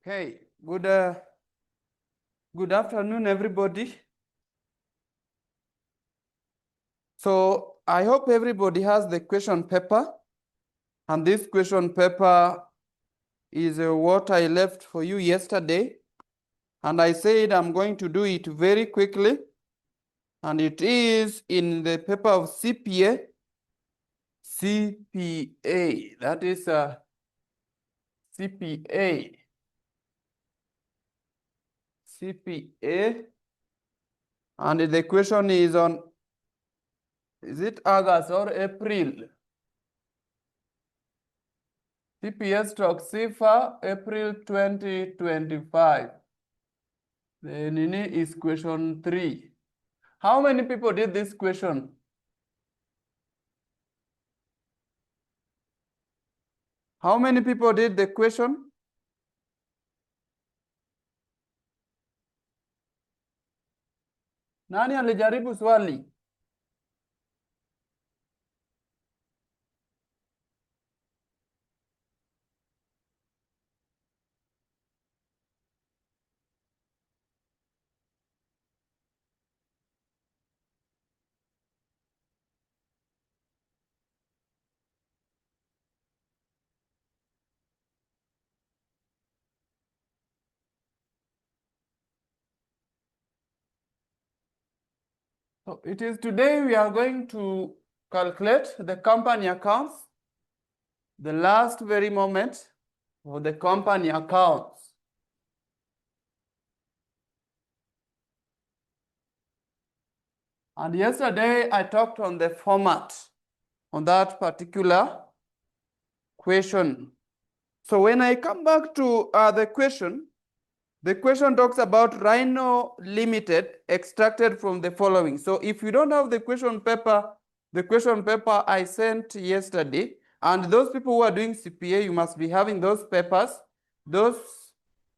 Okay, good afternoon, everybody. So I hope everybody has the question paper, and this question paper is what I left for you yesterday, and I said I'm going to do it very quickly, and it is in the paper of CPA. CPA, that is CPA. CPA, and the question is on, is it August or April? CPS stroke CIFA, April 2025. The Nini is question 3. How many people did this question? How many people did the question? Nani alijaribu swali? So it is today we are going to calculate the company accounts, the last very moment for the company accounts. And yesterday I talked on the format on that particular question. So when I come back to the question talks about Rhino Limited extracted from the following. So if you don't have the question paper I sent yesterday, and those people who are doing CPA, you must be having those papers. Those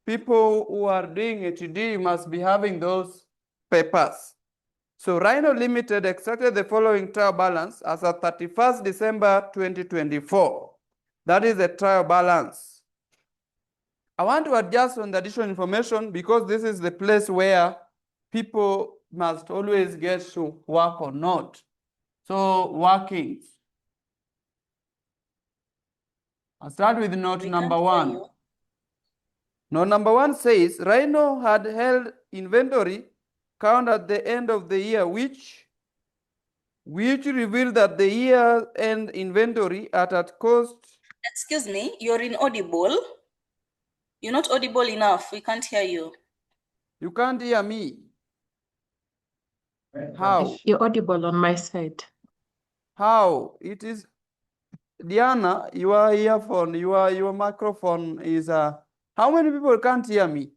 people who are doing HD, you must be having those papers. So Rhino Limited extracted the following trial balance as of 31st December 2024. That is the trial balance. I want to adjust on the additional information because this is the place where people must always get to work or not. So workings. I'll start with note number 1. Note number 1 says Rhino had held inventory count at the end of the year, which revealed that the year-end inventory at cost. Excuse me, you're inaudible. You're not audible enough. We can't hear you. You can't hear me. How? You're audible on my side. How? It is, Diana, your earphone, your microphone is how many people can't hear me?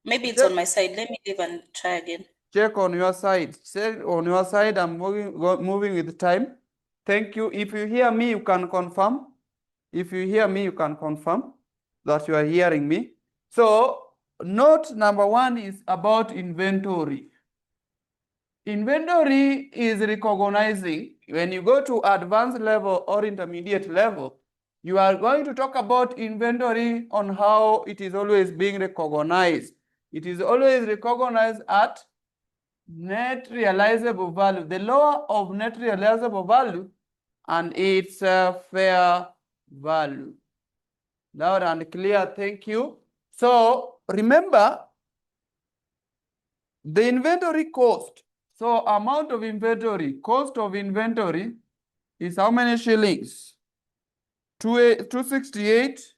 Maybe it's on my side. Let me leave and try again. Check on your side. Check on your side. I'm moving with time. Thank you. If you hear me, you can confirm. If you hear me, you can confirm that you are hearing me. So note number 1 is about inventory. Inventory is recognizing when you go to advanced level or intermediate level, you are going to talk about inventory on how it is always being recognized. It is always recognized at net realizable value, the lower of net realizable value and its fair value. Loud and clear, thank you. So remember the inventory cost. So amount of inventory, cost of inventory is how many shillings? 268,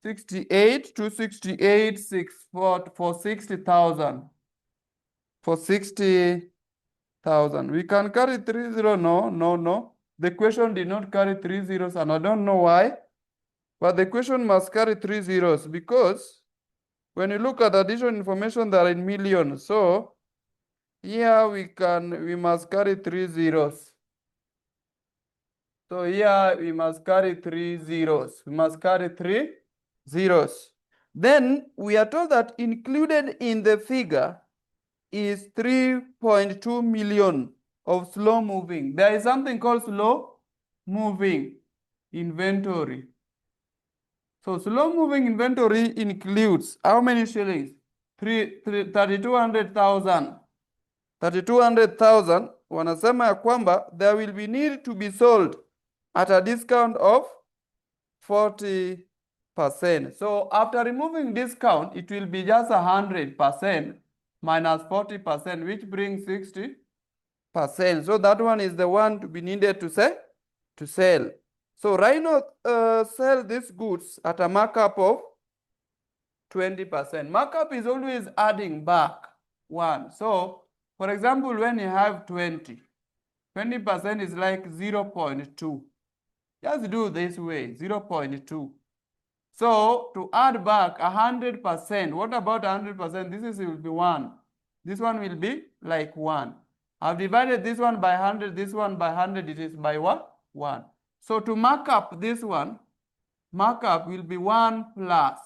68, 268, for 60,000. For 60,000. We can carry 30, no. The question did not carry 3 zeros and I don't know why. But the question must carry 3 zeros because when you look at additional information, they are in millions. So here we must carry 3 zeros. So here we must carry 3 zeros. We must carry 3 zeros. Then we are told that included in the figure is 3.2 million of slow moving. There is something called slow moving. inventory. So slow moving inventory includes how many shillings? 3,200,000. 3,200,000 wanasema ya kwamba there will be need to be sold at a discount of 40%. So after removing discount, it will be just 100% minus 40%, which brings 60%. So that one is the one to be needed to sell. So Rhino sell these goods at a markup of 20%. Markup is always adding back 1. So for example, when you have 20, 20% is like 0.2. Just do this way, 0.2. So to add back 100%, what about 100%? This will be 1. This one will be like 1. I've divided this one by 100, this one by 100, it is by what? 1. So to mark up this one, markup will be 1 plus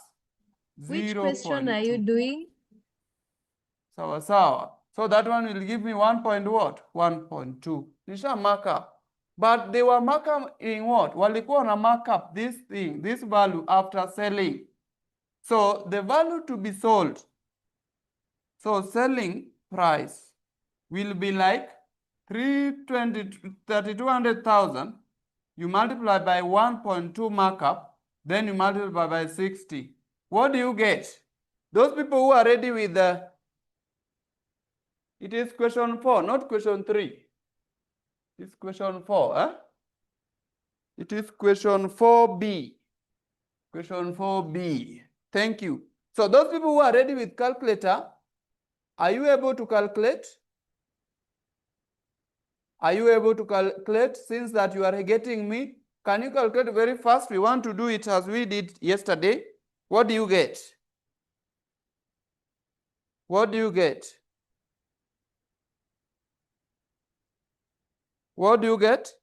0.2. Which question are you doing? Sawa. So that one will give me 1.2. Nisha markup. But they were markup in what? Walikuwa na markup this thing, this value after selling. So the value to be sold. So selling price will be like 3,200,000. You multiply by 1.2 markup, then you multiply by 60. What do you get? Those people who are ready with the, it is question 4, not question 3. It's question 4, huh? It is question 4B. Question 4B. Thank you. So those people who are ready with calculator, are you able to calculate? Are you able to calculate since that you are getting me? Can you calculate very fast? We want to do it as we did yesterday. What do you get? What do you get? What do you get?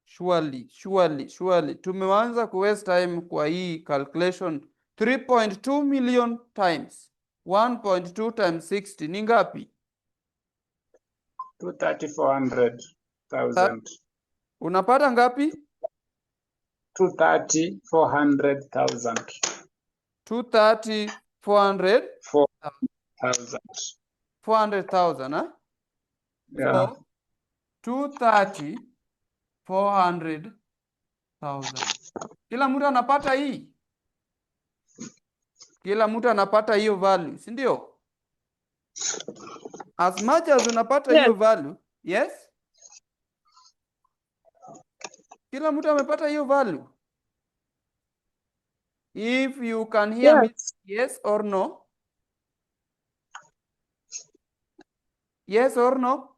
Surely. Tumeanza ku waste time kwa hii calculation 3.2 million times 1.2 times 60 ni ngapi? 230,400,000. Unapata ngapi? 230,400,000. 230,400,000. 400,000, huh? Yeah. So 230,400,000. Kila mtu anapata hii. Kila mtu anapata hiyo value, si ndio? As much as unapata hiyo value, yes? Kila mtu amepata hiyo value. If you can hear me, yes or no? Yes or no?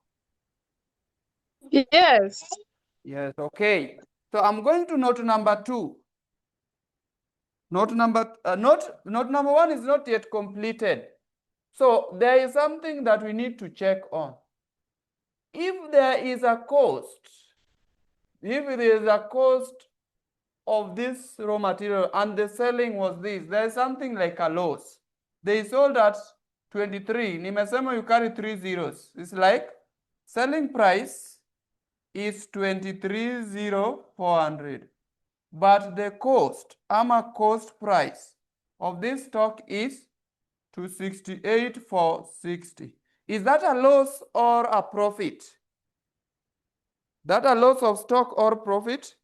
Yes. Yes, okay. So I'm going to note number 2. Note number 1 is not yet completed. So there is something that we need to check on. If there is a cost, if there is a cost of this raw material and the selling was this, there is something like a loss. They sold at 23. Nimesema you carry 3 zeros. It's like selling price is 23,400. But the cost, cost price of this stock is 268,460. Is that a loss or a profit? That a loss of stock or profit?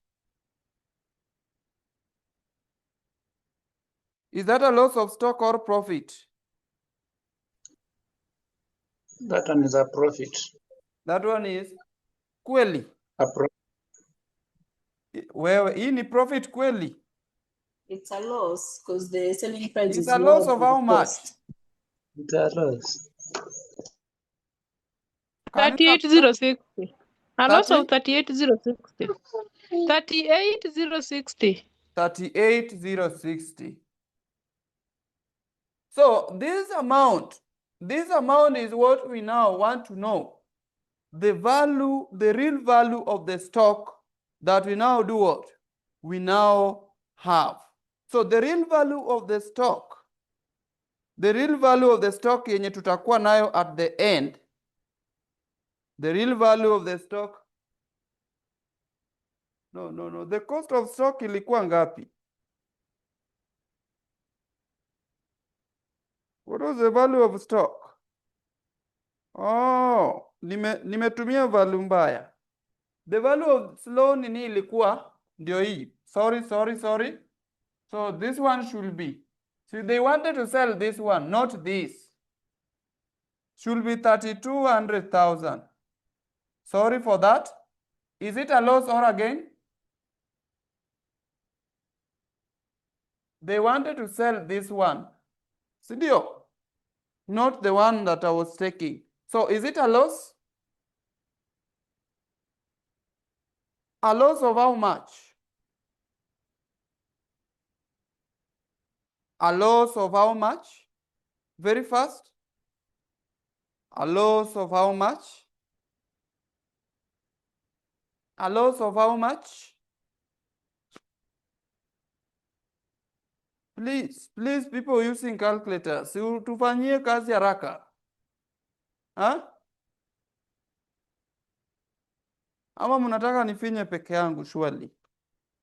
Is that a loss of stock or profit? That one is a profit. That one is kweli. A profit. Wewe, hii ni profit kweli? It's a loss because the selling price It's is a loss lower of than how the much? cost. It's a loss. 38,060. A loss of 30? 38,060. 38,060. 38,060. So this amount is what we now want to know. The value, the real value of the stock that we now do what? We now have. So the real value of the stock yenye tutakuwa nayo at the end The real value of the stock. No. The cost of stock ilikuwa ngapi? What was the value of stock? Oh, nimetumia value mbaya. The value of loan ni ilikuwa ndio hii. Sorry. So this one should be. So they wanted to sell this one, not this. Should be 3200,000. Sorry for that. Is it a loss or a gain? They wanted to sell this one. Sindio? Not the one that I was taking. So is it a loss? A loss of how much? A loss of how much? Very fast. A loss of how much? A loss of how much? Please, people using calculators, tufanyie kazi haraka. Huh? Ama mnataka nifinye peke yangu surely?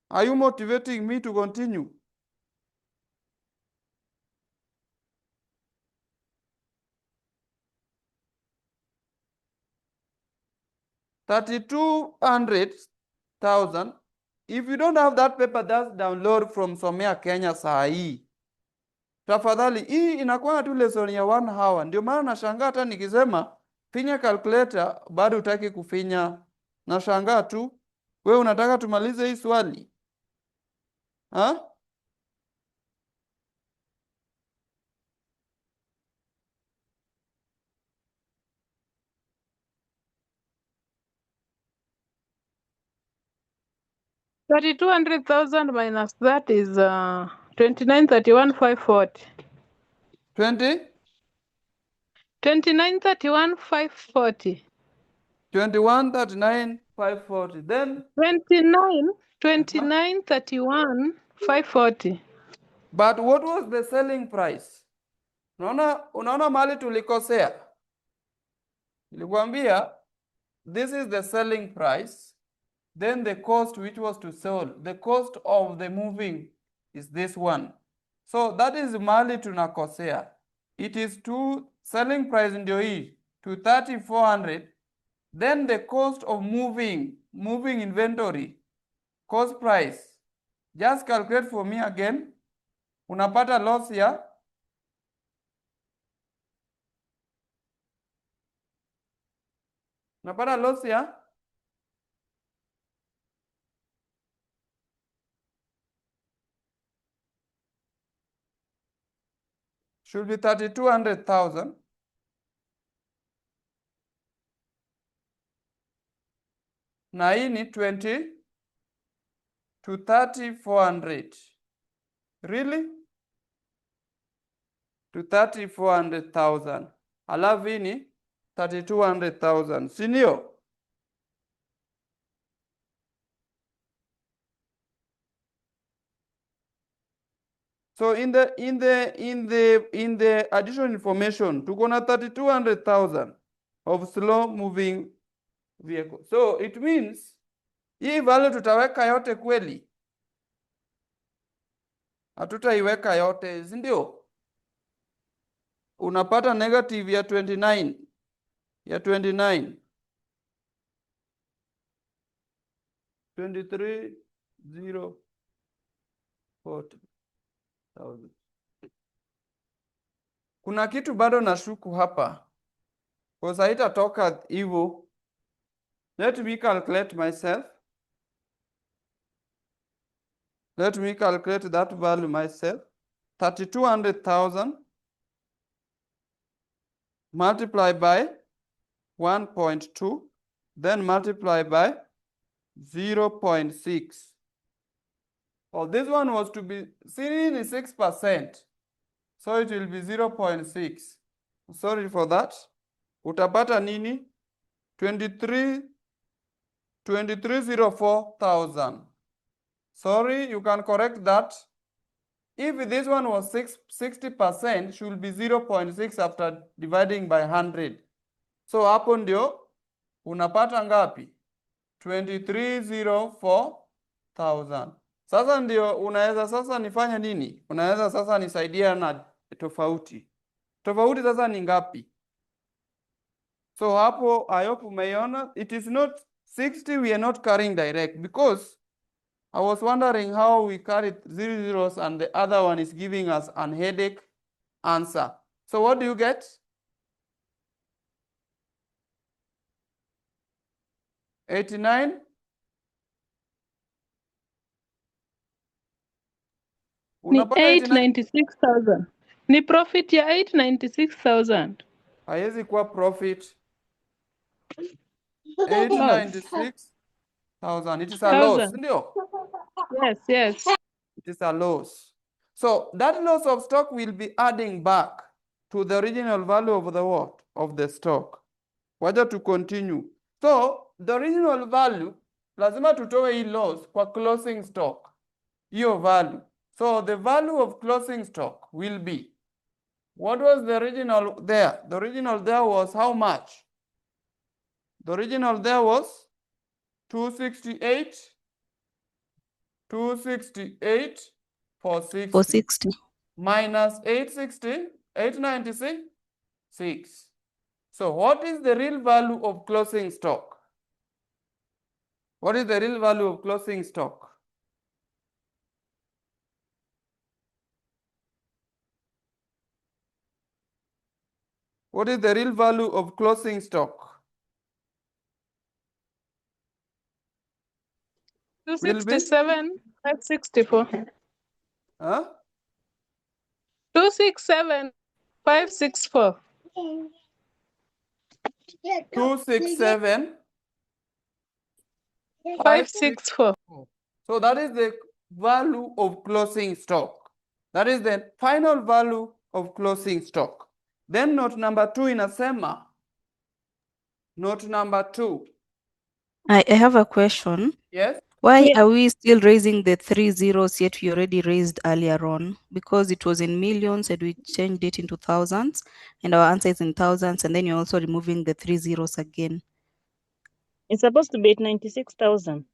Are you motivating me to continue? $32,000. If you don't have that paper, that's download from Somea Kenya saa hii. Tafadhali, hii inakuwa tu lesson ya 1 hour. Ndio maana nashangaa hata nikisema finya calculator bado hutaki kufinya. Nashangaa tu. Wewe unataka tumalize hii swali? Ha? $32,000 minus that is 29,31,540. 20? 29,31,540. 21,39,540. Then 29,31,540. but what was the selling price? Unaona mali tulikosea. Nilikwambia this is the selling price. Then the cost which was to sell. The cost of the moving is this one. So that is mali tunakosea. It is selling price ndio hii 230,400. Then the cost of moving inventory, cost price. Just calculate for me again. Unapata loss ya should be 3200,000. Na hii ni 20 to 3400. Really? To 3400,000. Alafu hii ni 3200,000. Sindio? So in the additional information, tuko na 3200,000 of slow moving vehicle. So it means hii value tutaweka yote kweli? Hatutaiweka yote, si ndio? Unapata negative ya 29. Ya 29. 23,040,000. Kuna kitu bado nashuku hapa. Kwa sababu haitatoka hivyo. Let me calculate myself. Let me calculate that value myself. 3200,000 multiply by 1.2, then multiply by 0.6. Oh, this one was to be seen in 6%. So it will be 0.6. Sorry for that. Utapata nini? 2304,000. Sorry, you can correct that. If this one was 60%, should be 0.6 after dividing by 100. So hapo ndio unapata ngapi? 2304,000. Sasa ndio unaweza sasa nifanye nini? Unaweza sasa nisaidia na tofauti. Tofauti sasa ni ngapi? So hapo I hope umeiona. It is not 60, we are not carrying direct because I was wondering how we carried 0 zeros and the other one is giving us an headache answer. So what do you get? $89. Ni Unapata 89? 896,000. Ni profit ya 896,000. Haiwezi kuwa profit. 896,000. It is a loss, ndio? Yes. It is a loss. So that loss of stock will be adding back to the original value of the what? Of the stock. Wacha to continue. So the original value, lazima tutoe hii loss kwa closing stock. Hiyo value. So the value of closing stock will be, what was the original there? The original there was how much? The original there was 268. 268 for 60. For 60. Minus 860, 896. So what is the real value of closing stock? What is the real value of closing stock? What is the real value of closing stock? 267,564. Huh? 267,564. 267. 564. So that is the value of closing stock. That is the final value of closing stock. Then note number 2 inasema, note number 2. I have a question. Yes? Why are we still raising the 3 zeros yet we already raised earlier on? Because it was in millions and we changed it into thousands and our answer is in thousands, and then you're also removing the 3 zeros again. It's supposed to be at 96,000.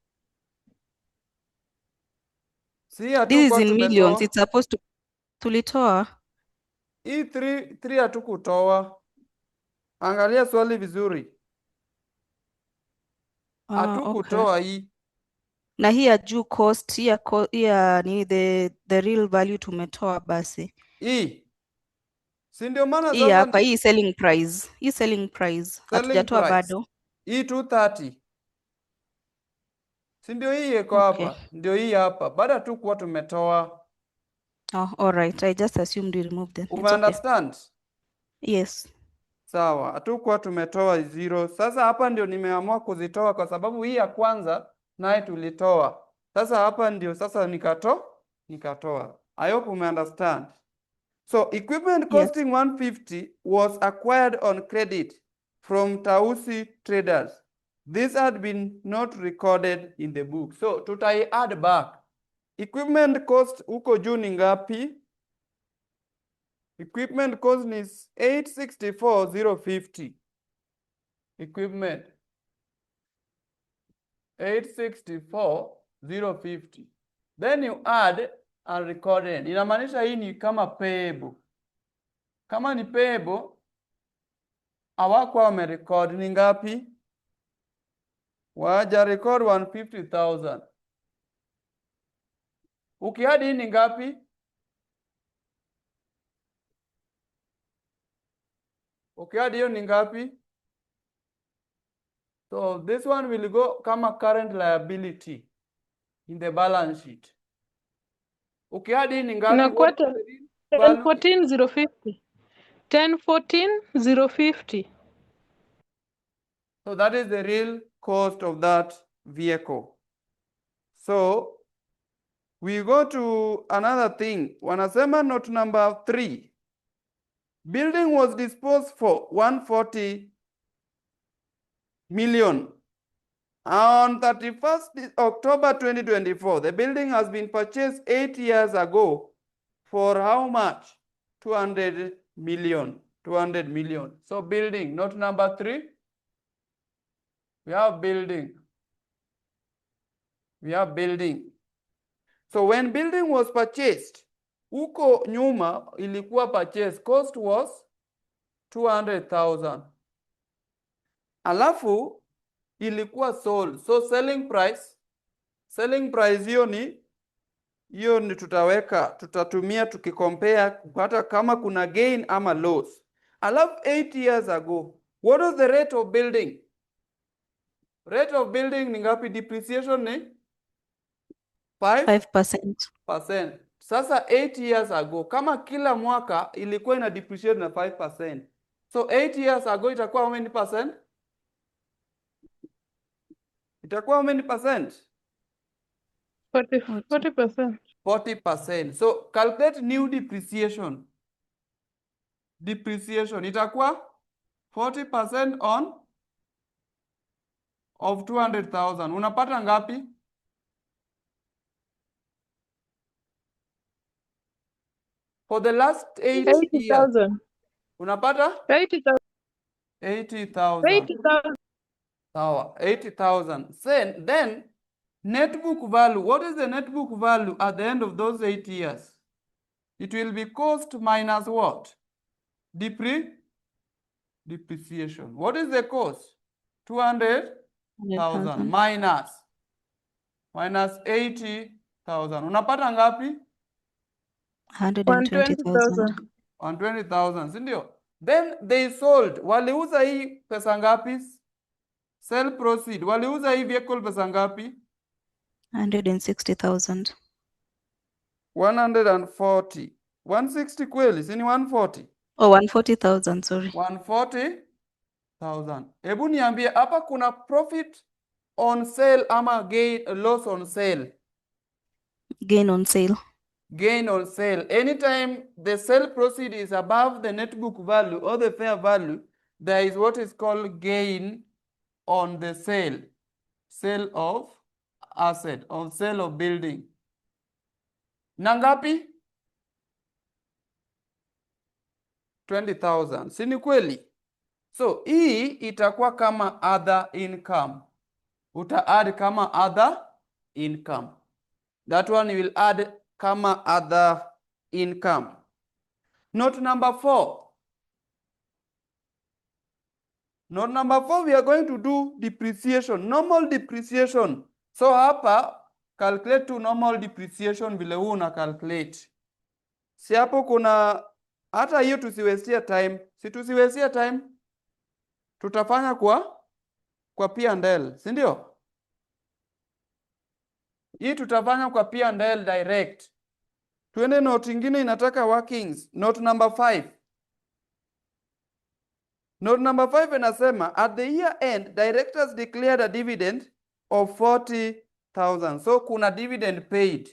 See, This is in millions. It's supposed to tulitoa. Hii 3 hatukutoa. Angalia swali vizuri. Hatukutoa hii. Na hii ya juu cost, hii ya ni the real value tumetoa basi. Hii. Si ndio maana hii hapa, hii selling price. Hii selling price. Hatujatoa bado. Hii 230. Si ndio hii iko hapa? Ndio hii hapa. Baada tu kuwa tumetoa. Oh, all right. I just assumed you removed them. Understand? Yes. Sawa. Hatukuwa tumetoa 0. Sasa hapa ndio nimeamua kuzitoa kwa sababu hii ya kwanza naye tulitoa. Sasa hapa ndio sasa nikatoa. I hope understand. So equipment costing 150 was acquired on credit from Tausi Traders. This had been not recorded in the book. So tutai add back. Equipment cost huko juu ni ngapi? Equipment cost is 864,050. Equipment 864,050. Then you add unrecorded. Inamaanisha hii ni kama payable. Kama ni payable, hawakuwa wamerecord ni ngapi? Waja record 150,000. Ukiadi hii ni ngapi? Ukiadi hiyo ni ngapi? So this one will go kama current liability in the balance sheet. Ukiadi hii ni ngapi? Inakuwa 1014,050. 1014,050. So that is the real cost of that vehicle. So we go to another thing. Wanasema note number 3. Building was disposed for 140 million. On 31st October 2024, the building has been purchased 8 years ago for how much? 200 million. 200 million. So building, note number 3. We have building. We have building. So when building was purchased, huko nyuma ilikuwa purchase, cost was 200,000. Alafu ilikuwa sold. So selling price hiyo ni tutatumia tukicompare kupata kama kuna gain ama loss. Alafu 8 years ago, what was the rate of building? Rate of building ni ngapi? Depreciation ni 5%. Sasa 8 years ago, kama kila mwaka ilikuwa ina depreciate na 5%. So 8 years ago itakuwa how many percent? Itakuwa how many percent? 40%. 40%. So calculate new depreciation. Depreciation itakuwa 40% on of 200,000. Unapata ngapi? For the last 8 years. 80,000. Unapata? 80,000. 80,000. 80,000. Sawa, 80,000. Then net book value. What is the net book value at the end of those 8 years? It will be cost minus what? Depreciation. What is the cost? 200,000 minus 80,000. Unapata ngapi? 120,000. 120,000, si ndio? Then they sold. Waliuza hii pesa ngapi? Sell proceed. Waliuza hii vehicle pesa ngapi? 160,000. 140. 160 kweli, si ni 140? Oh, 140,000, sorry. 140,000. Hebu niambie hapa kuna profit on sale ama gain loss on sale? Gain on sale. Gain on sale. Anytime the sale proceed is above the net book value or the fair value, there is what is called gain on the sale. Sale of asset, on sale of building. Nangapi? 20,000. Si ni kweli? So hii itakuwa kama other income. Uta add kama other income. That one you will add kama other income. Note number 4. Note number 4, we are going to do depreciation, normal depreciation. So hapa calculate to normal depreciation vile huu una calculate. Si hapo kuna hata hiyo tusiwestia time. Si tusiwestia time. Tutafanya kwa P&L, si ndio? Hii tutafanya kwa P&L direct. Tuende note ingine inataka workings. Note number 5. Note number 5 inasema at the year end directors declared a dividend of 40,000. So kuna dividend paid.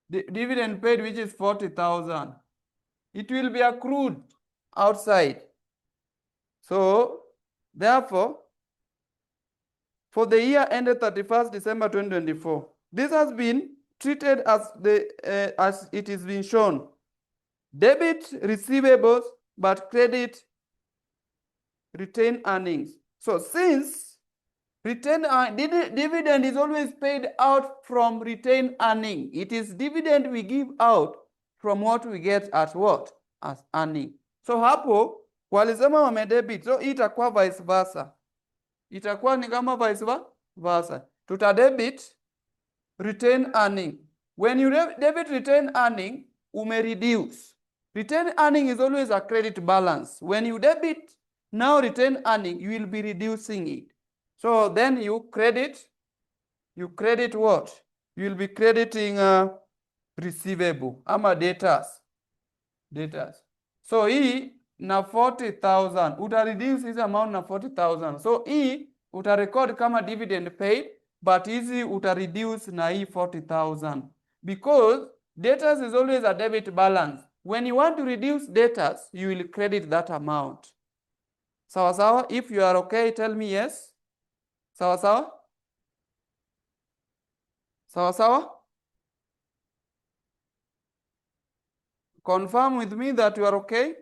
The dividend paid which is 40,000. It will be accrued outside. So therefore for the year ended 31st December 2024, this has been treated as it is been shown. Debit receivables but credit retained earnings. So since retained dividend is always paid out from retained earning, it is dividend we give out from what we get at what? As earning. So hapo walisema wamedebit, so itakuwa vice versa. Itakuwa ni kama vice versa. Tutadebit retain earning. When you debit retain earning, reduce. Retain earning is always a credit balance. When you debit now retain earning, you will be reducing it. So then you credit what? You will be crediting receivable ama debtors. So hii na 40,000 uta reduce this amount na 40,000. So hii uta record kama dividend paid, but hizi uta reduce na hii 40,000 because debtors is always a debit balance. When you want to reduce debtors, you will credit that amount. Sawa sawa? If you are okay, tell me yes. Sawa sawa? Sawa sawa? Confirm with me that you are okay.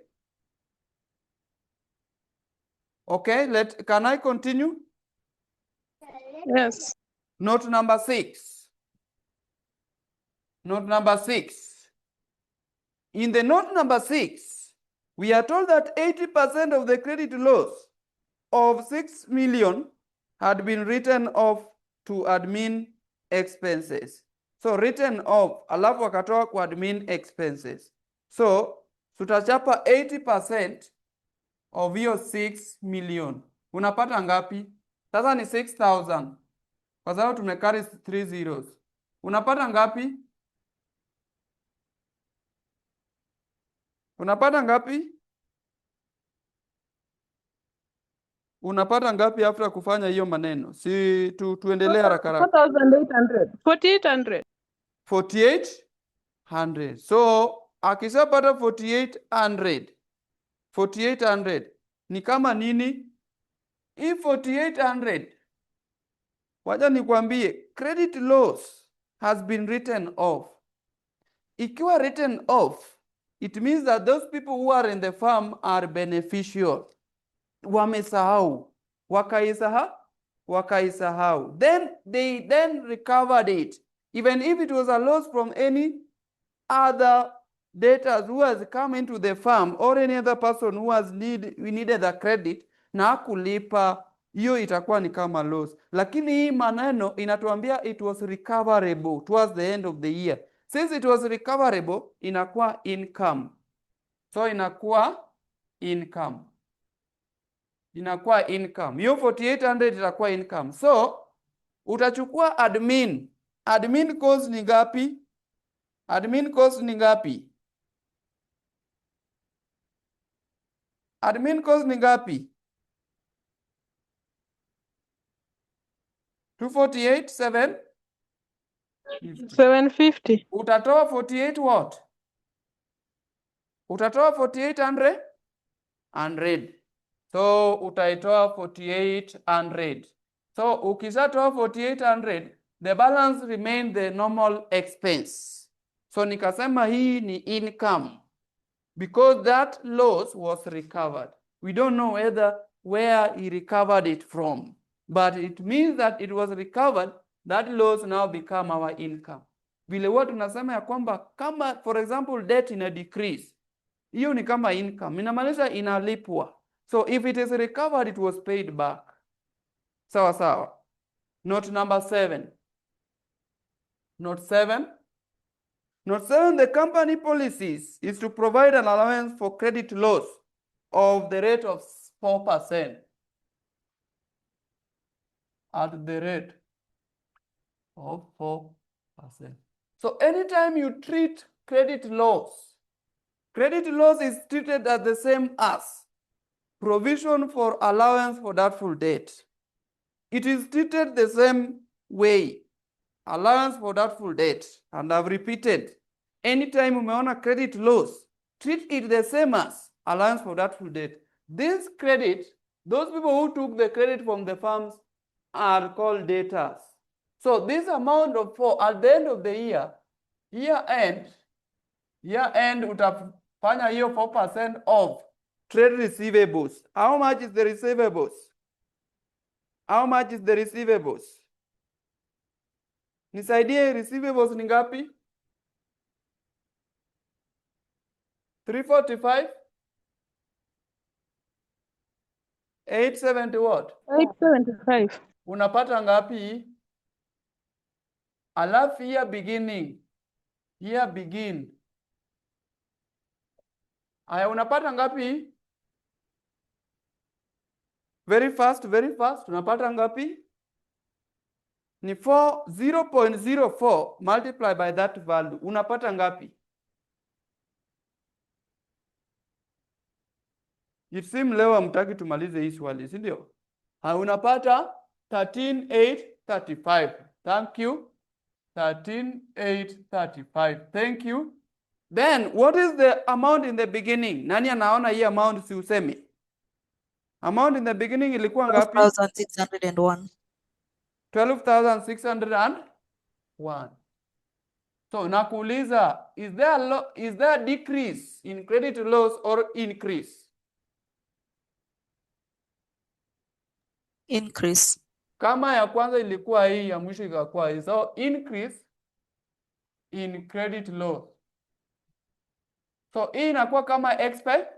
Okay, can I continue? Yes. Note number 6. Note number 6. In the note number 6, we are told that 80% of the credit loss of 6 million had been written off to admin expenses. So written off, alafu wakatoa kwa admin expenses. So tutachapa 80% of hiyo 6 million. Unapata ngapi? Sasa ni 6,000. Kwa sababu tumekari 3 zeros. Unapata ngapi? Unapata ngapi? Unapata ngapi after kufanya hiyo maneno? Si tuendelee haraka haraka. 4,800. 4,800. 4,800. So akishapata 4,800. 4,800 ni kama nini? Hii 4,800, wacha nikwambie, credit loss has been written off. Ikiwa written off, it means that those people who are in the farm are beneficial. Wamesahau, wakaisahau. Then they recovered it. Even if it was a loss from any other debtors who has come into the farm or any other person who has needed the credit na kulipa, hiyo itakuwa ni kama loss. Lakini hii maneno inatuambia it was recoverable towards the end of the year. Since it was recoverable, inakuwa income. So inakuwa income. Inakuwa income. Hiyo 4,800 itakuwa income. So utachukua admin. Admin cost ni ngapi? Admin cost ni ngapi? Admin cost ni ngapi? 248, 750. Utatoa 48 what? Utatoa 4,800? 100. So utaitoa 4,800. So ukishatoa 4,800, the balance remain the normal expense. So nikasema hii ni income because that loss was recovered. We don't know where he recovered it from, but it means that it was recovered. That loss now become our income. Vile huwa tunasema ya kwamba kama for example debt ina decrease, hiyo ni kama income, inamaanisha inalipwa. So if it is recovered, it was paid back. Sawa sawa. Note number 7. Note 7. Note 7, the company policies is to provide an allowance for credit loss of the rate of 4%. At the rate of 4%. So anytime you treat credit loss is treated as the same as provision for allowance for doubtful debt. It is treated the same way. Allowance for doubtful debt. And I've repeated, anytime umeona credit loss, treat it the same as allowance for doubtful debt. This credit, those people who took the credit from the farms are called debtors. So this amount of 4 at the end of the year end utafanya hiyo 4% of trade receivables. How much is the receivables? How much is the receivables? Nisaidie, receivables ni ngapi? 345? 870 what? 875. Unapata ngapi? Alafu year begin. Aya, unapata ngapi? Very fast. Unapata ngapi? Ni 0.04 multiply by that value. Unapata ngapi? It seems leo hamtaki tumalize hii swali, si ndio? Unapata 13,835. Thank you. 13,835. Thank you. Then what is the amount in the beginning? Nani anaona hii amount, si usemi? Amount in the beginning ilikuwa ngapi? 12,601. 12,601. So nakuuliza, is there a decrease in credit loss or increase? Increase. Kama ya kwanza ilikuwa hii, ya mwisho ikakuwa hii. So increase in credit loss. So hii inakuwa kama expense.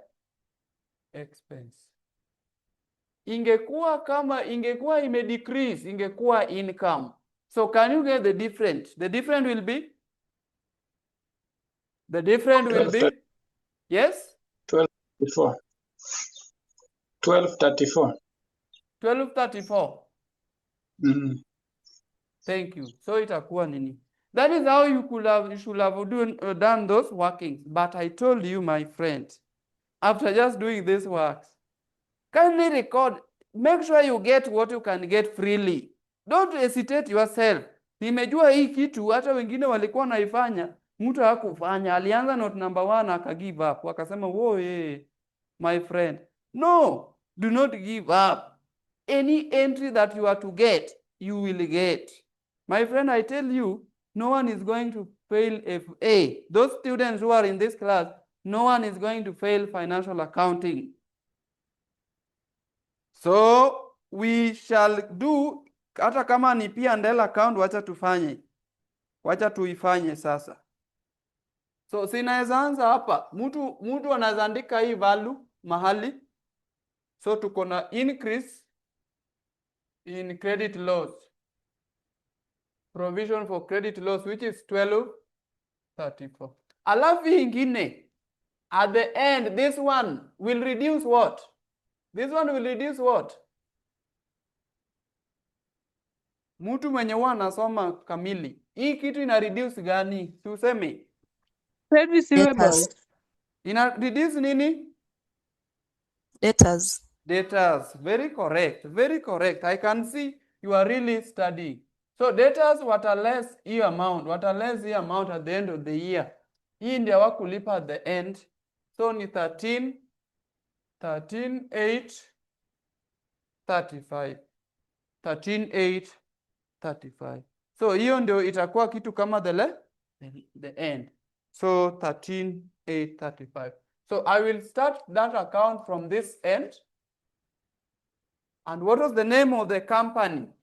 Ingekuwa ime decrease, ingekuwa income. So can you get the difference? The difference will be? The difference will be? Yes? 1234. 1234. 1234. Mm. Thank you. So itakuwa nini? That is how you should have done those workings. But I told you, my friend, after just doing this works, kindly record. Make sure you get what you can get freely. Don't hesitate yourself. Nimejua hii kitu hata wengine walikuwa naifanya, mtu hakufanya. Alianza note number 1 aka give up. Wakasema, "Whoa, my friend." No, do not give up. Any entry that you are to get, you will get. My friend, I tell you, no one is going to fail FA. Those students who are in this class, no one is going to fail financial accounting. So we shall do, hata kama ni P&L account, wacha tufanye. Wacha tuifanye sasa. So sinaweza anza hapa. Mtu anaweza andika hii value mahali. So tuko na increase in credit loss. Provision for credit loss, which is 1234. Alafu ingine, at the end, this one will reduce what? This one will reduce what? Mtu mwenye huwa anasoma kamili. Hii kitu ina reduce gani? Tuseme. Trade receivables. Debtors. Ina reduce nini? Debtors. Debtors. Very correct. Very correct. I can see you are really studying. So debtors what are less hii amount. What are less hii amount at the end of the year. Hii ndio wakulipa at the end. So ni 13,835. 13,835. So hiyo ndio itakuwa kitu kama the end. So 13,835. So I will start that account from this end. And what was the name of the company?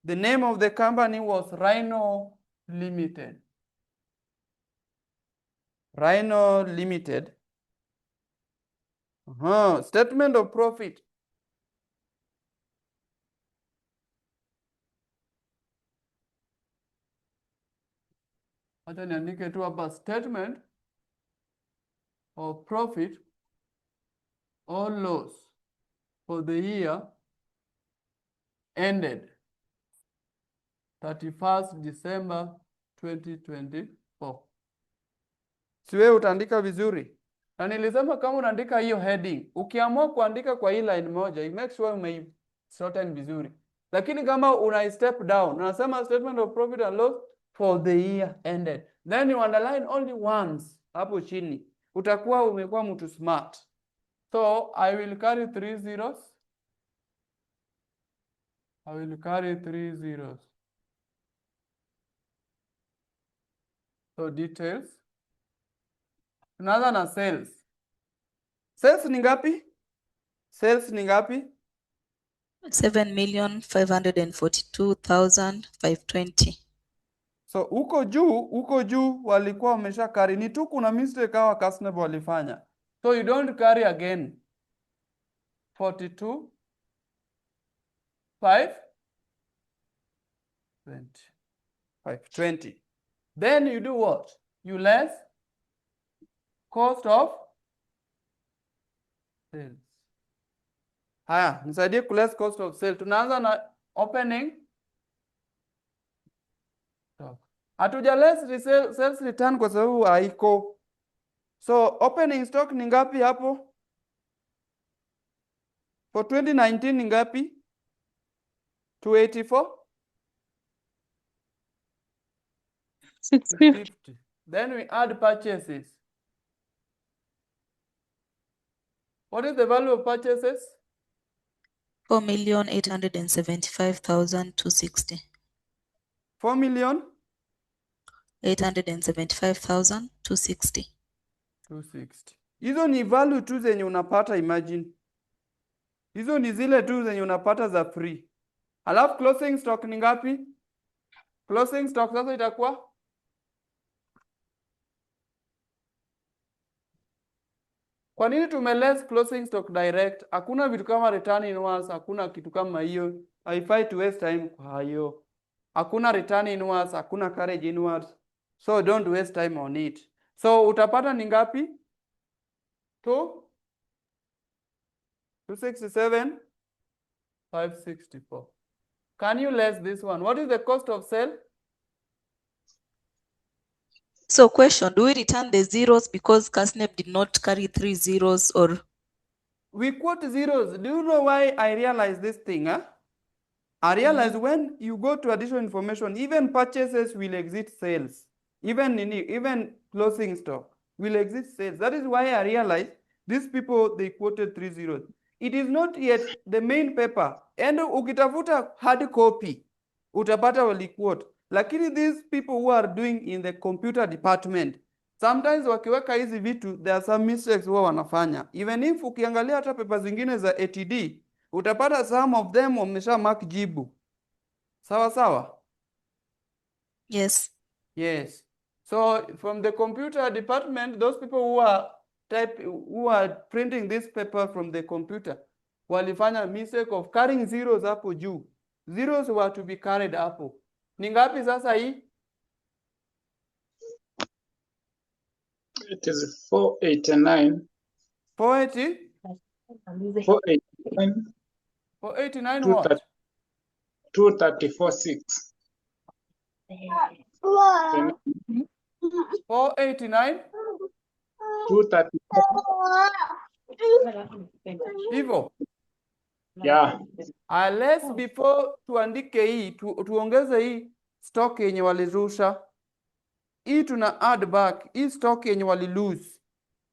The name of the company was Rhino Limited. Rhino Limited. Statement of profit. Hata niandike tu hapa statement of profit or loss for the year ended 31st December 2024. Siwe utaandika vizuri. Na nilisema kama unaandika hiyo heading, ukiamua kuandika kwa hii line moja, you make sure umei-shorten vizuri. Lakini kama una step down, unasema statement of profit and loss for the year ended. Then you underline only once hapo chini. Utakuwa umekuwa mtu smart. So I will carry 3 zeros. I will carry 3 zeros. So details. Tunaanza na sales. Sales ni ngapi? Sales ni ngapi? 7,542,520. So huko juu walikuwa wamesha carry. Ni tu kuna mistake hawa customer walifanya. So you don't carry again. 42 520. Then you do what? You less cost of sales. Haya, nisaidie ku less cost of sales. Tunaanza na opening stock. Hatuja less sales return kwa sababu haiko. So opening stock ni ngapi hapo? For 2019 ni ngapi? 284? 650. Then we add purchases. What is the value of purchases? 4,875,260. 4 million? 875,260. 260. Hizo ni value tu zenye unapata, imagine. Hizo ni zile tu zenye unapata za free. Alafu closing stock ni ngapi? Closing stock sasa itakuwa kwa nini tumeless closing stock direct? Hakuna vitu kama return inwards, hakuna kitu kama hiyo. Haifai to waste time kwa hiyo. Hakuna return inwards, hakuna carriage inwards. So don't waste time on it. So utapata ni ngapi? 267 564. Can you less this one? What is the cost of sale? So question, do we return the zeros because CASNEP did not carry 3 zeros, or? We quote zeros. Do you know why I realize this thing? Huh? I realize when you go to additional information, even purchases will exit sales. Even closing stock will exit sales. That is why I realize these people, they quoted 3 zeros. It is not yet the main paper. And ukitafuta hard copy, utapata wali quote. Lakini these people who are doing in the computer department, sometimes wakiweka hizi vitu, there are some mistakes huwa wanafanya. Even if ukiangalia hata paper zingine za ATD, utapata some of them wamesha mark jibu. Sawa sawa? Yes. Yes. So from the computer department, those people who are printing this paper from the computer, walifanya mistake of carrying zeros hapo juu. Zeros were to be carried hapo. Ni ngapi sasa hii? It is 489. 480? 489. 489 what? 234.6. 489? 234. Hivyo. Yeah. Unless before tuandike hii, tuongeze hii stock yenye walirusha. Hii tuna add back, hii stock yenye wali lose.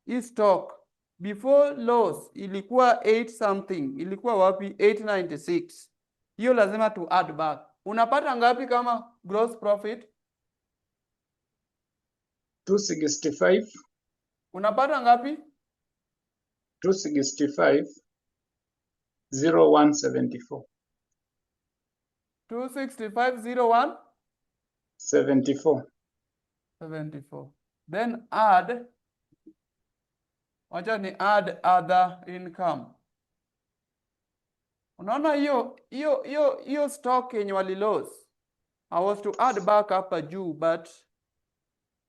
Hii stock before loss ilikuwa 8 something, ilikuwa wapi? 896. Hiyo lazima tu add back. Unapata ngapi kama gross profit? 265. Unapata ngapi? 265. 0174. 26501 74. 74. Then add, wacha ni add other income. Unaona hiyo stock yenye wali lose. I was to add back hapa juu, but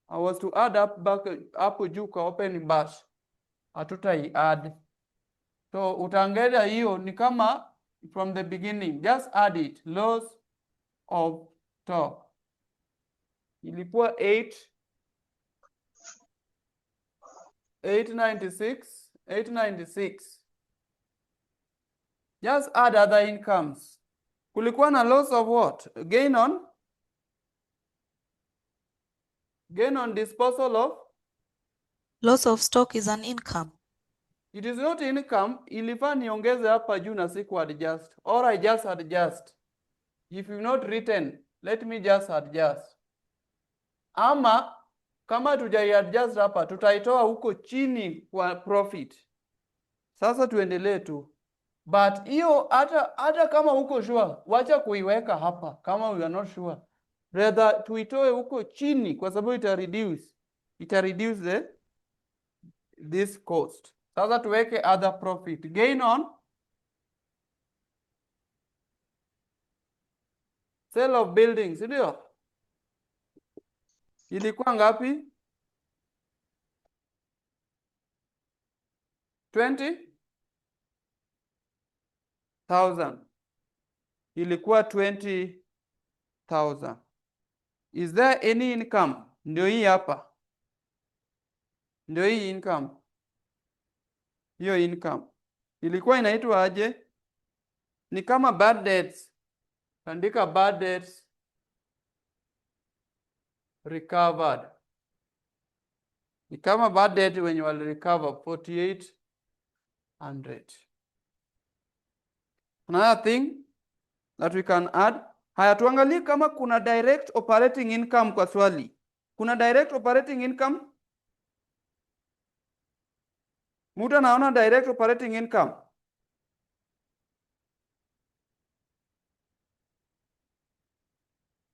I was to add up back hapo juu kwa open bash. Hatutai add. So utaangalia hiyo ni kama from the beginning. Just add it. Loss of stock. Ilikuwa 896. Just add other incomes. Kulikuwa na loss of what? Gain on disposal of? Loss of stock is an income. It is not income. Ilifaa niongeze hapa juu na siku adjust. Or I just adjust. If you not written, let me just adjust. Ama kama tujai adjust hapa, tutaitoa huko chini kwa profit. Sasa tuendelee tu. But hiyo hata kama uko sure, wacha kuiweka hapa kama we are not sure. Rather tuitoe huko chini kwa sababu ita reduce this cost. Sasa tuweke other profit. Gain on sale of buildings, ndio? Ilikuwa ngapi? 20,000. Ilikuwa 20,000. Is there any income? Ndio hii hapa. Ndio hii income. Hiyo income. Ilikuwa inaitwa aje? Ni kama bad debts. Andika bad debts recovered. Ni kama bad debt when you will recover 4,800. Another thing that we can add. Haya, tuangalie kama kuna direct operating income kwa swali. Kuna direct operating income? Mtu anaona direct operating income?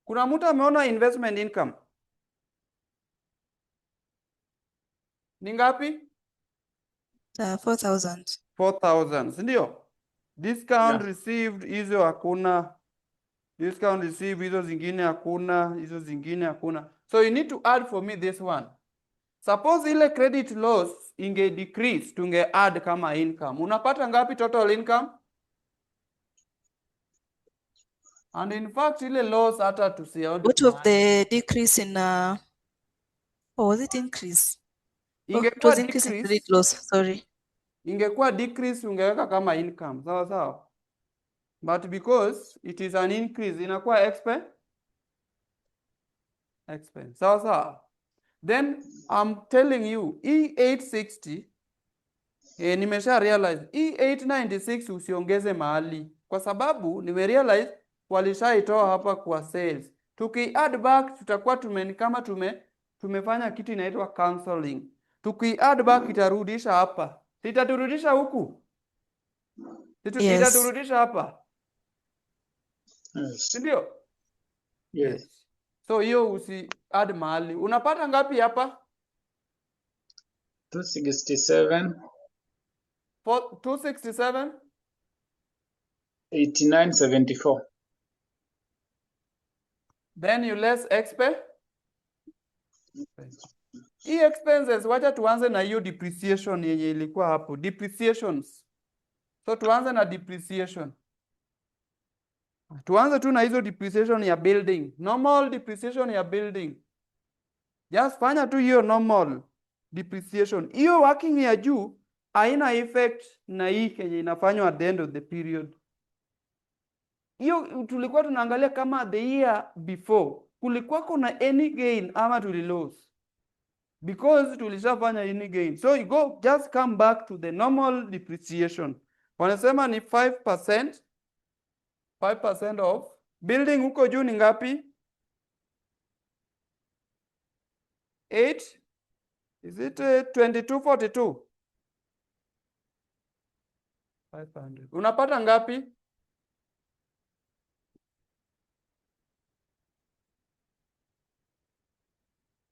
Kuna mtu ameona investment income? Ni ngapi? 4,000. 4,000, si ndio? Discount Yeah. received hizo hakuna. Discount received hizo zingine hakuna, hizo zingine hakuna. So you need to add for me this one. Suppose ile credit loss inge decrease, tunge add kama income. Unapata ngapi total income? And in fact ile loss hata tusione. What of the decrease in or was it increase? Oh, it Ingekuwa was increase in credit decrease, loss, sorry. ingekuwa decrease ungeweka kama income. Sawa sawa. But because it is an increase inakuwa expense. Sawa sawa. Then I'm telling you E860 nimesha realize E896 usiongeze mahali kwa sababu nimerealize walishaitoa hapa kwa sales. Tuki add back tutakuwa tumefanya kitu inaitwa counseling. Tuki add back itarudisha hapa. Itaturudisha huku. Yes. Itaturudisha hapa. Yes. Ndio? Yes. So hiyo usi add mahali. Unapata ngapi hapa? 267, 267 8974. then you less expense. Hii expenses wacha tuanze na hiyo depreciation yenye ilikuwa hapo. Depreciations. So tuanze na depreciation. Tuanze tu na hizo depreciation ya building. Normal depreciation ya building. Just fanya tu hiyo normal depreciation. Hiyo working ya juu haina effect na hii kenye inafanywa at the end of the period. Hiyo tulikuwa tunaangalia kama the year before kulikuwa kuna any gain ama tulilose. Because tulishafanya any gain. So you go just come back to the normal depreciation. Wanasema ni 5%. 5% of building huko juu ni ngapi? 8. Is it 2242? 500. Unapata ngapi?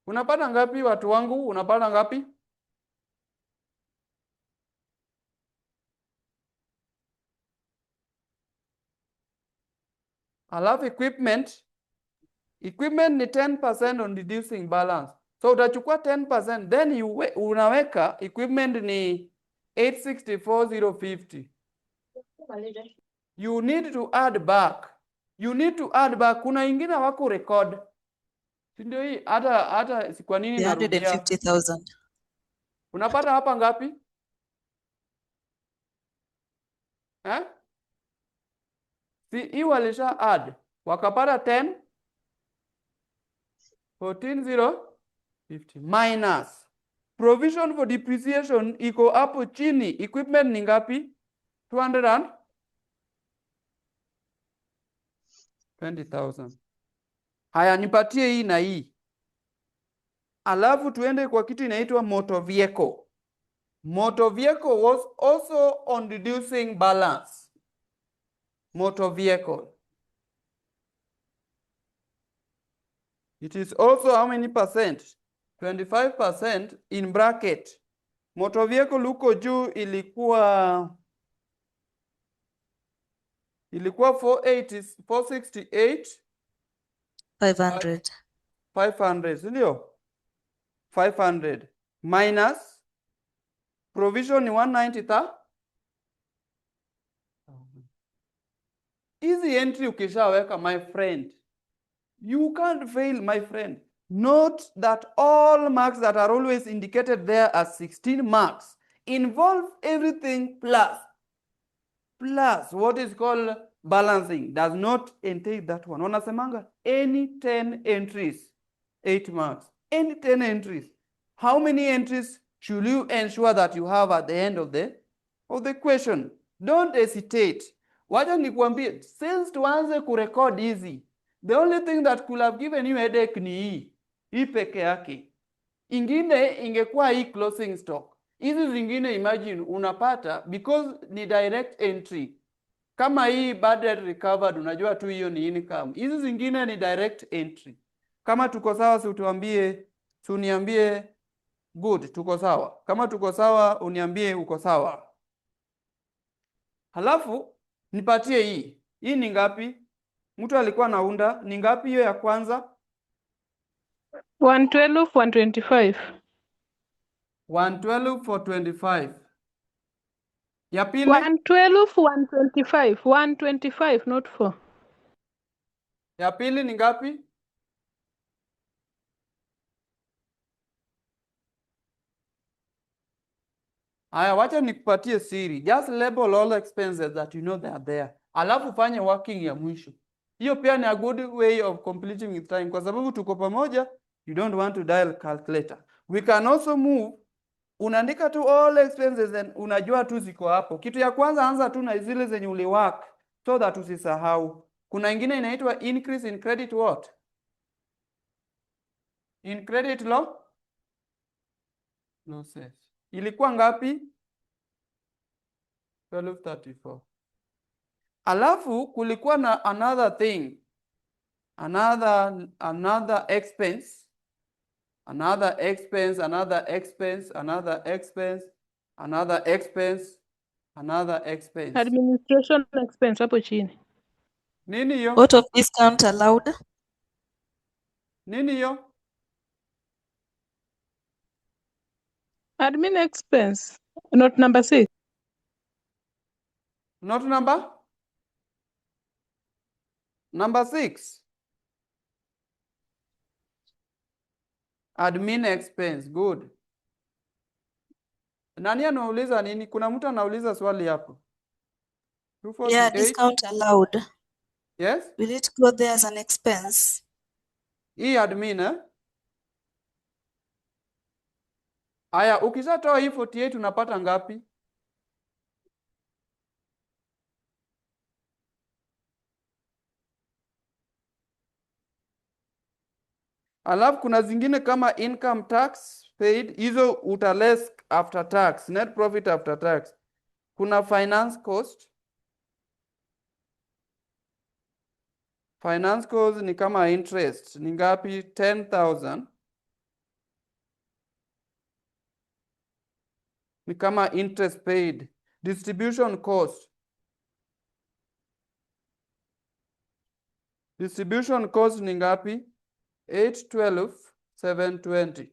Unapata ngapi watu wangu? Unapata ngapi? Alafu equipment ni 10% on reducing balance. So utachukua 10% then unaweka equipment ni 864,050. You need to add back. Kuna ingine wako record. Ndio hii hata kwa nini narudia? 150,000. Unapata hapa ngapi? Si hii walisha add. Wakapata 10 14,050 minus provision for depreciation iko hapo chini. Equipment ni ngapi? 220,000. Haya, nipatie hii na hii. Alafu tuende kwa kitu inaitwa motor vehicle. Motor vehicle was also on reducing balance. Motor vehicle. It is also how many percent? 25% in bracket. Motor vehicle huko juu ilikuwa 468. 500. 500, ndio? 500 minus provision ni 190. Easy entry ukishaweka, my friend, you can't fail, my friend. Note that all marks that are always indicated there as 16 marks involve everything plus what is called balancing does not entail that one. Wanasemanga any 10 entries 8 marks. Any 10 entries. How many entries should you ensure that you have at the end of the question? Don't hesitate. Wacha nikwambie, since tuanze kurecord hizi, the only thing that could have given you headache ni hii peke yake. Ingine ingekuwa hii closing stock. Hizi zingine imagine unapata because ni direct entry. Kama hii bad debt recovered, unajua tu hiyo ni income. Hizi zingine ni direct entry. Kama tuko sawa, si utuambie, si uniambie good, tuko sawa. Kama tuko sawa, uniambie uko sawa. Halafu nipatie hii. Hii ni ngapi? Mtu alikuwa naunda ni ngapi hiyo ya kwanza? 112, 125. 112 for 25. Ya pili 112, 125. 125, not 4. ya pili ni ngapi? Haya, wacha nikupatie siri. Just label all expenses that you know they are there. Alafu fanye working ya mwisho. Hiyo pia ni a good way of completing with time. Kwa sababu tuko pamoja, you don't want to dial calculator. We can also move. Unaandika tu all expenses and unajua tu ziko hapo. Kitu ya kwanza, anza tu na zile zenye uliwork so that usisahau. Kuna ingine inaitwa increase in credit what? In credit losses. Ilikuwa ngapi? 1234. Alafu kulikuwa na another thing. Another expense. Another expense, another expense, another expense, another expense, another expense. Administration expense hapo chini. Nini hiyo? What of discount allowed? Nini hiyo? Admin expense, not number 6. Not number 6. Admin expense, good. Nani anauliza nini? Kuna mtu anauliza swali hapo. Yeah, 248. discount allowed. Yes? Will it go there as an expense? Hii admin Aya, ukishatoa hii 48 unapata ngapi? Alafu kuna zingine kama income tax paid, hizo utaless after tax, net profit after tax. Kuna finance cost. Finance cost ni kama interest, ni ngapi? 10,000. Ni kama interest paid. Distribution cost. Distribution cost ni ngapi? 812, 720.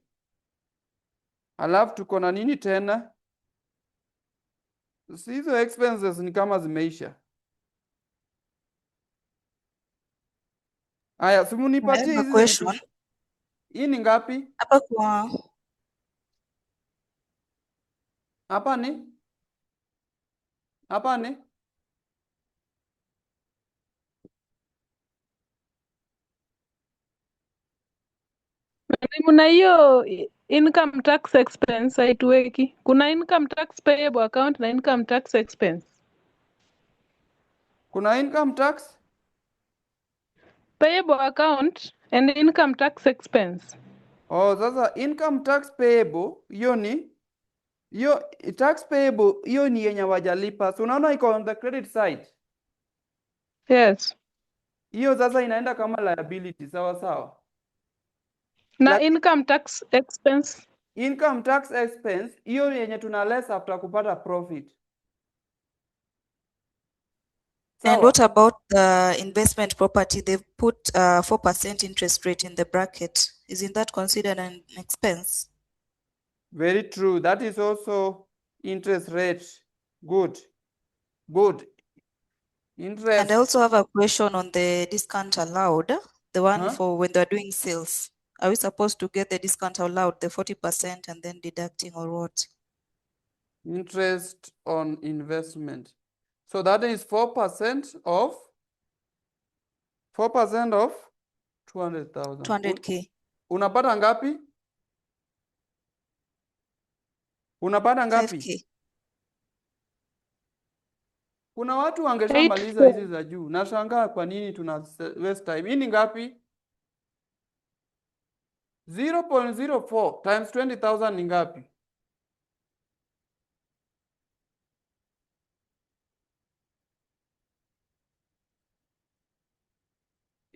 Alafu tuko na nini tena? Si hizo expenses ni kama zimeisha. Aya, simu I nipatie have a hizi question. vitu. Hii ni ngapi? Hapa kwa Hapa ni? Hapa ni? Na hiyo income tax expense haituweki. Kuna income tax payable account na income tax expense. Kuna income tax? Payable account and income tax expense. Oh, sasa income tax payable, hiyo ni hiyo tax payable, hiyo ni yenye wajalipa. So unaona iko on the credit side. Yes. Hiyo sasa inaenda kama liability, sawa sawa. Na Lakini income tax expense. income tax expense, hiyo yenye tuna less after kupata profit. and Sawa. what about the investment property? They've put 4% interest rate in the bracket. Isn't that considered an expense? Very true. That is also interest rate. Good. Good. Interest. And I also have a question on the discount allowed, the one Huh? for when they're doing sales. Are we supposed to get the discount allowed, the 40% and then deducting or what? Interest on investment. So that is 4% of 200,000. 200K. Unapata ngapi? Unapata ngapi? 5K. Kuna watu wangeshamaliza hizi za juu. Nashangaa kwa nini tuna waste time. Hii ni ngapi? 0.04 times 20,000 ni ngapi?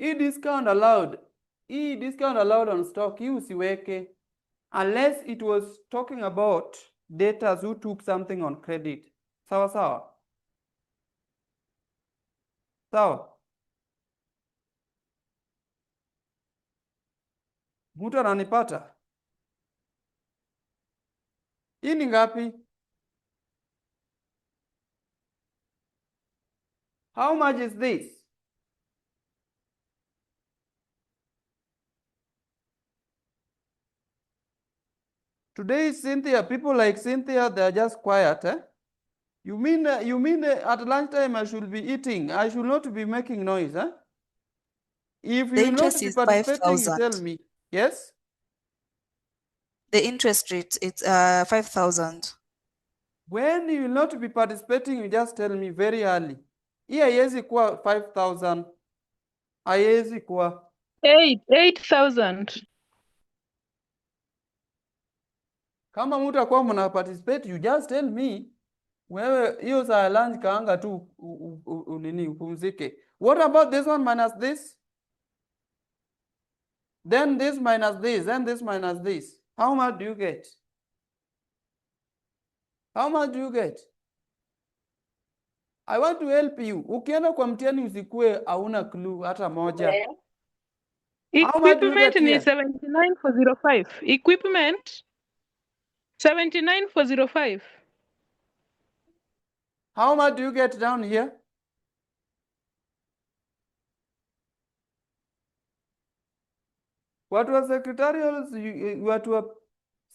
Hii discount allowed. Hii discount allowed on stock, hii usiweke. Unless it was talking about debtors who took something on credit. Sawa sawa? Sawa? Mtu ananipata? Hii ni ngapi? How much is this? Today, Cynthia, people like Cynthia, they are just quiet, eh? You mean at lunchtime I should be eating? I should not be making noise, eh? If The you will not interest be is participating, you tell 5,000. me. Yes? The interest rate, it's 5,000. When you will not be participating, you just tell me very early. Hii haiwezi kuwa 5,000. Haiwezi kuwa. 8,000. Kama mtu akuwa mna participate, you just tell me. Wewe hiyo saa lunch kaanga tu nini upumzike. What about this one minus this? Then this minus this, then this minus this. How much do you get? How much do you get? I want to help you. Ukienda kwa mtihani usikue hauna clue hata moja. How much do you Equipment get ni here? 79,405. Equipment 79,405. How much do you get down here? Watu wa secretarials, watu wa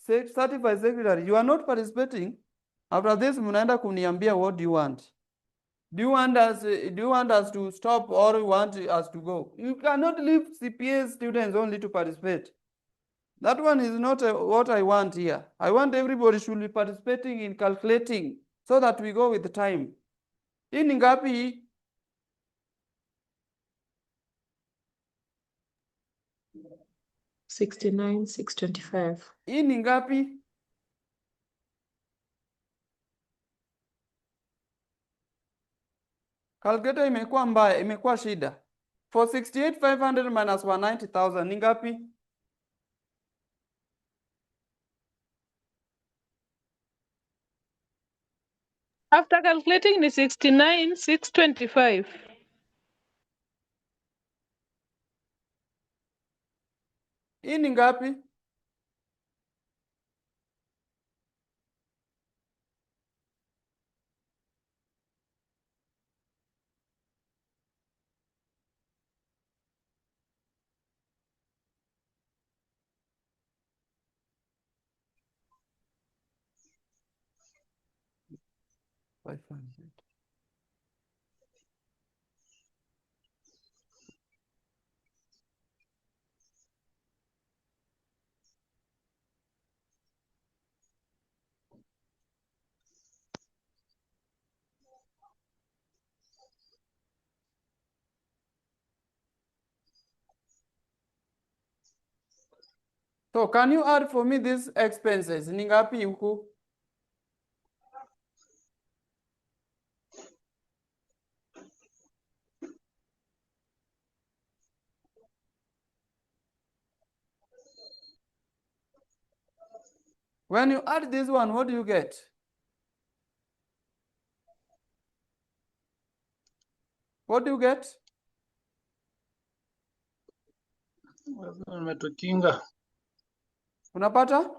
certified secretary, you are not participating. After this, mnaenda kuniambia what do you want? Do you want us to stop or you want us to go? You cannot leave CPA students only to participate. That one is not what I want here. I want everybody should be participating in calculating so that we go with the time. Hii ni ngapi hii? $69,625. Hii ni ngapi? Calculator imekuwa mbaya, imekuwa shida. For 68,500 minus 190,000 ni ngapi? After calculating ni 69,625. Hii ni ngapi? So can you add for me these expenses? Ni ngapi huku? When you add this one, what do you get? What do you get? Umetukinga. Unapata?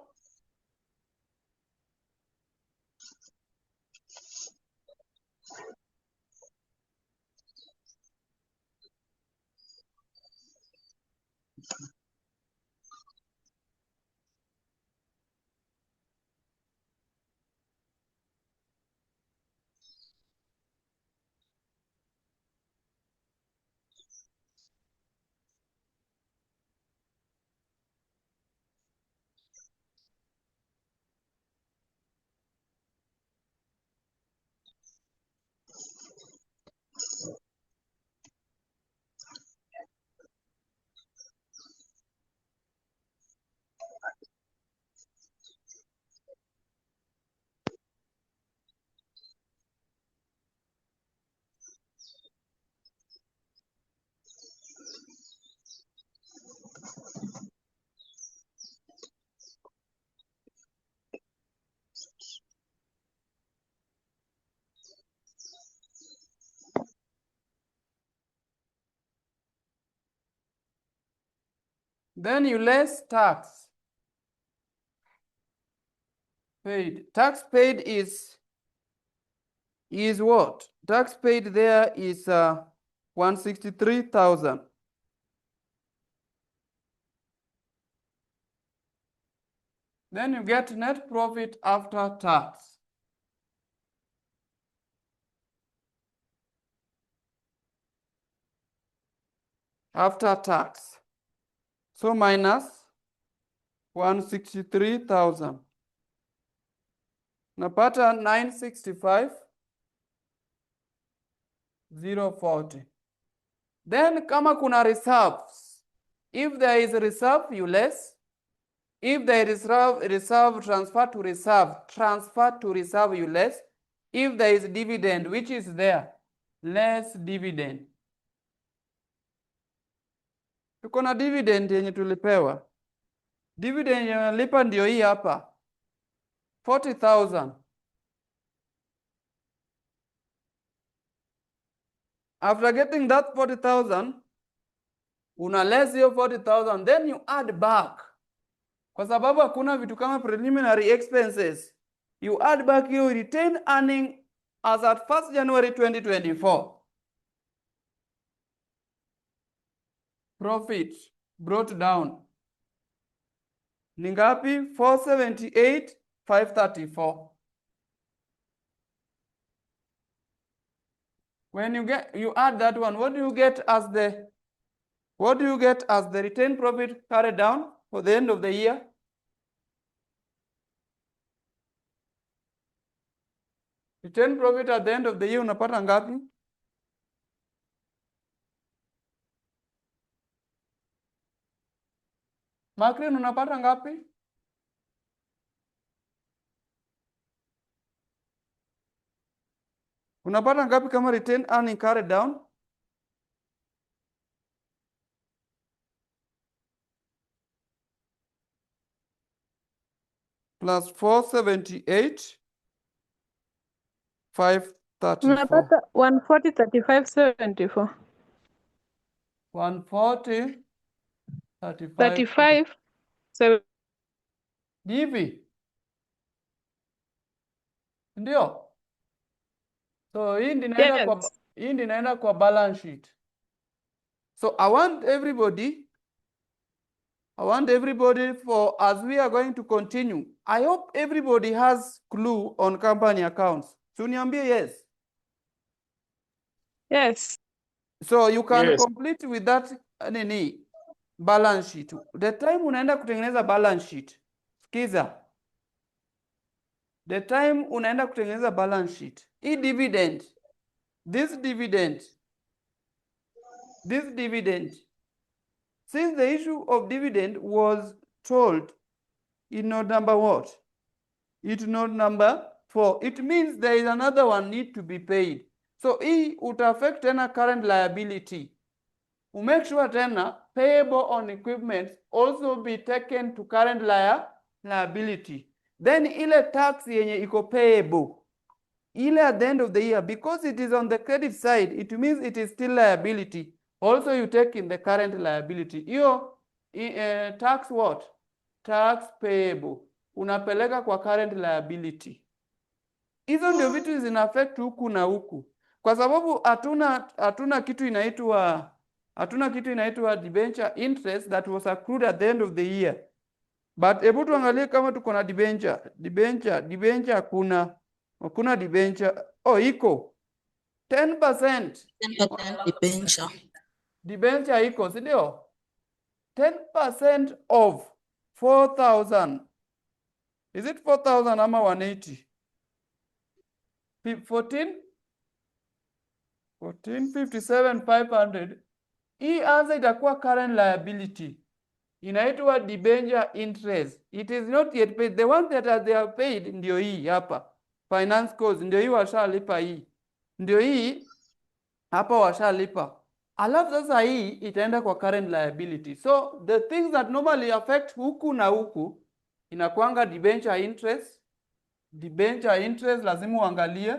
Then you less tax paid. Tax paid is what? Tax paid there is 163,000. Then you get net profit after tax. After tax. So minus 163,000. Napata 965,040. Then kama kuna reserves. If there is a reserve, you less. If there is reserve, transfer to reserve, you less. If there is dividend, which is there, less dividend. Tuko na dividend yenye tulipewa. Dividend yenye nalipa ndio hii hapa. 40,000. After getting that 40,000, una less hiyo 40,000, then you add back. Kwa sababu hakuna vitu kama preliminary expenses. You add back your retained earning as at 1st January 2024. Profit brought down. Ni ngapi? 478,534. When you add that one, what do you get as the retained profit carried down for the end of the year? Retained profit at the end of the year unapata ngapi? Maclean unapata ngapi? Unapata ngapi kama retained earning carried down? Plus 478,534. Unapata 140,35,74. 140,35. 35. Hivi. Ndio. So hii ndio inaenda kwa balance sheet. So I want everybody for, as we are going to continue, I hope everybody has clue on company accounts. So niambie yes. Yes. So you can Yes. complete with that balance sheet. The time unaenda kutengeneza balance sheet. Sikiza. The time unaenda kutengeneza balance sheet. Hii dividend. This dividend. Since the issue of dividend was told in note number what? It's note number 4. It means there is another one need to be paid. So hii uta affect tena current liability. Make sure tena payable on equipment also be taken to current liability. Then ile tax yenye iko payable. Ile at the end of the year, because it is on the credit side, it means it is still liability. Also you take in the current liability. Hiyo tax what? Tax payable. Unapeleka kwa current liability. Hizo ndio vitu zina affect huku na huku. Kwa sababu hatuna kitu inaitwa debenture interest that was accrued at the end of the year. But hebu tuangalie kama tuko na debenture hakuna debenture. Oh, iko 10%. 10% debenture. Debenture iko, si ndio? 10% of 4,000. Is it 4,000 ama 180? 14,57,500. Hii anza itakuwa current liability. Inaitwa debenture interest. It is not yet paid. The one that they have paid ndio hii hapa. Finance cost ndio hii washalipa hii. Ndio hii hapa washalipa. Alafu sasa hii itaenda kwa current liability. So the things that normally affect huku na huku inakuanga debenture interest. Debenture interest lazima uangalie.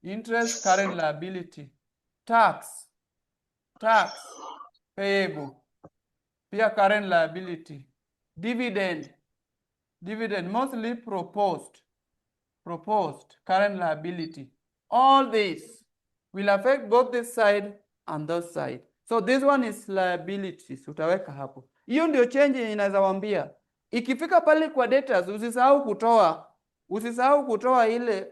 Interest, current liability. Tax payable. Pia current liability. Dividend. Dividend mostly proposed current liability. All this will affect both this side and that side. So this one is liabilities, utaweka hapo. Hiyo ndio change inaweza waambia. Ikifika pale kwa debtors, usisahau kutoa ile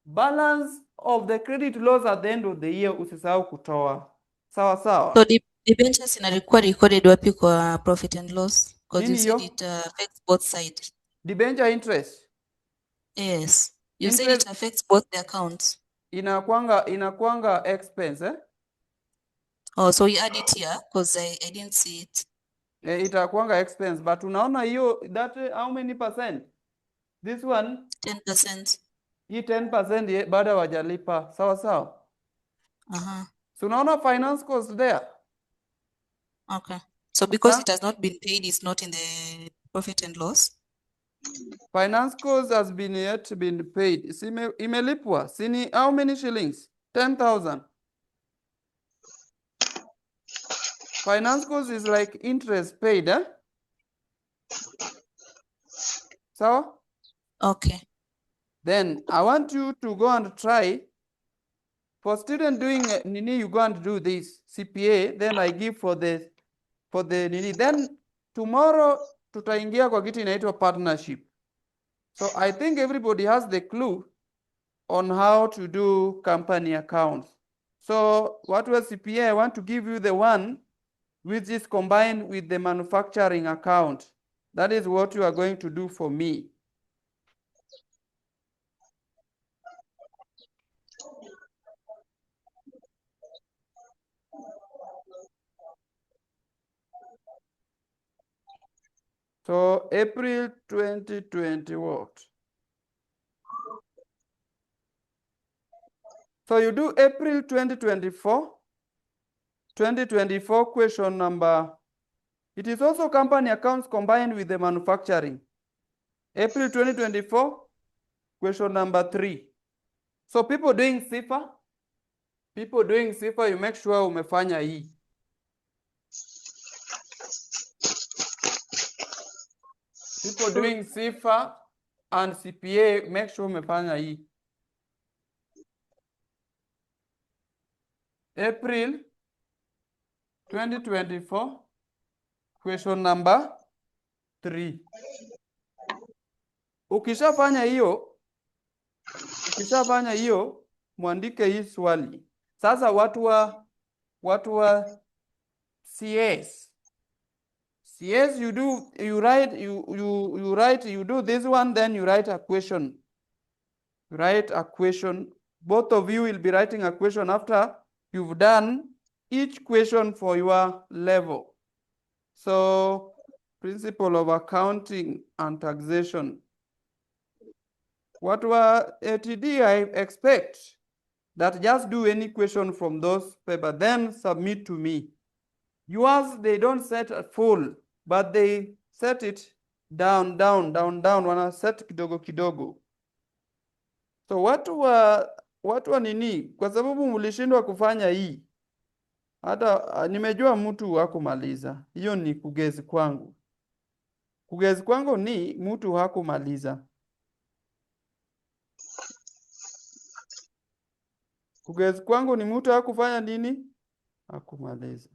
balance of the credit loss at the end of the year, usisahau kutoa. Sawa sawa. So debentures inakuwa recorded wapi kwa profit and loss? Because you Nini said hiyo? it affects both sides. Debenture interest. Yes. You said Interest it affects both the accounts. inakwanga expense, eh? Oh, so you add it here because I didn't see it. Itakwanga expense, but unaona hiyo that how many percent? This one 10%. hii 10% bado hawajalipa. Sawa sawa. So unaona finance cost there. Okay. So because Yeah. it has not been paid, it's not in the profit and loss. Finance cost has been paid. Imelipwa. Sini how many shillings? 10,000. Finance cost is like interest paid, eh? So Okay. then I want you to go and try. For student doing Nini, you go and do this CPA, then I give for the Nini. Then tomorrow tutaingia kwa kitu inaitwa partnership. So I think everybody has the clue on how to do company accounts. So what was CPA? I want to give you the one which is combined with the manufacturing account. That is what you are going to do for me. So April 2020 what? So you do April 2024. 2024 question number. It is also company accounts combined with the manufacturing. April 2024 question number 3. So people doing SIFA, you make sure umefanya hii. People doing SIFA and CPA, make sure umefanya hii. April 2024, question number 3. Ukishafanya hiyo, mwandike hii swali. Sasa watu wa CS, you do this one, then you write a question. Both of you will be writing a question after you've done each question for your level. So, principle of accounting and taxation. What were ATD? I expect that just do any question from those papers, then submit to me. Yours, they don't set full, but they set it down. Wana set kidogo kidogo. So watu wa nini? Kwa sababu mlishindwa kufanya hii. Hata nimejua mtu hakumaliza. Hiyo ni kugezi kwangu. Kugezi kwangu ni mtu hakumaliza. Kugezi kwangu ni mtu hakufanya nini? Hakumaliza.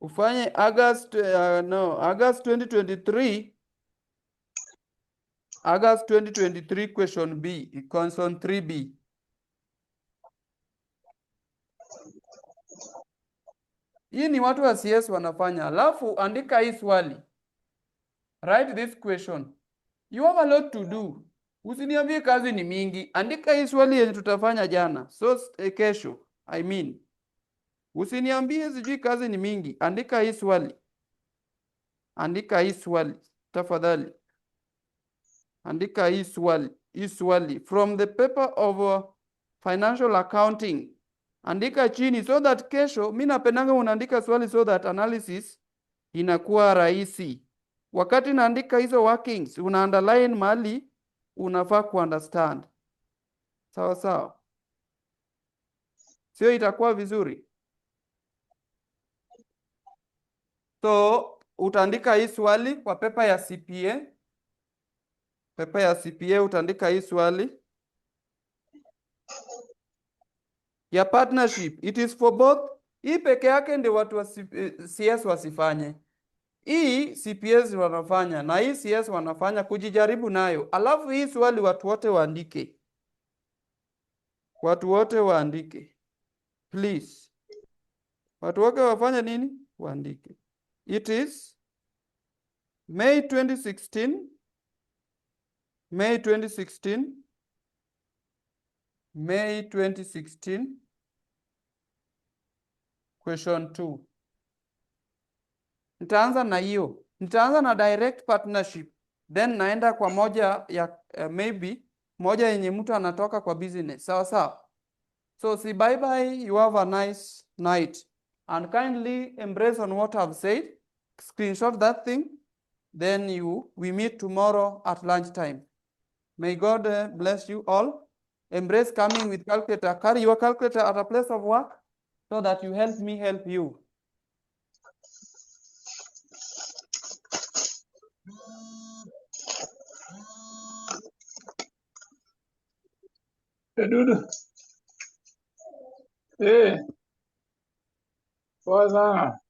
Ufanye August 2023. August 2023 question B, question 3B. Hii ni watu wa CS wanafanya. Alafu andika hii swali. Write this question. You have a lot to do. Usiniambie kazi ni mingi. Andika hii swali yenye tutafanya jana. So kesho, I mean. Usiniambie sijui kazi ni mingi. Andika hii swali. Andika hii swali. Tafadhali. Andika hii swali. Hii swali. From the paper of financial accounting. Andika chini so that kesho, mimi napendanga unaandika swali so that analysis inakuwa rahisi. Wakati naandika hizo workings, una underline mali unafaa kuunderstand. Sawa sawa. Sio itakuwa vizuri. So utaandika hii swali kwa pepa ya CPA. Pepa ya CPA utaandika hii swali. Ya partnership, it is for both. Hii peke yake ndio watu wa CS wasifanye. Hii CPS wanafanya na hii CS wanafanya kujijaribu nayo. Alafu hii swali watu wote waandike. Watu wote waandike. Please. Watu wote wafanye nini? Waandike. It is May 2016. May 2016. May 2016. Question 2. Nitaanza na hiyo. Nitaanza na direct partnership. Then naenda kwa moja ya maybe moja yenye mtu anatoka kwa business. Sawa sawa. So see, bye bye. You have a nice night. And kindly embrace on what I've said. Screenshot that thing. Then we meet tomorrow at lunchtime. May God bless you all. Embrace coming with calculator. Carry your calculator at a place of work so that you help me help you. Dudu. Eh. Poa sana.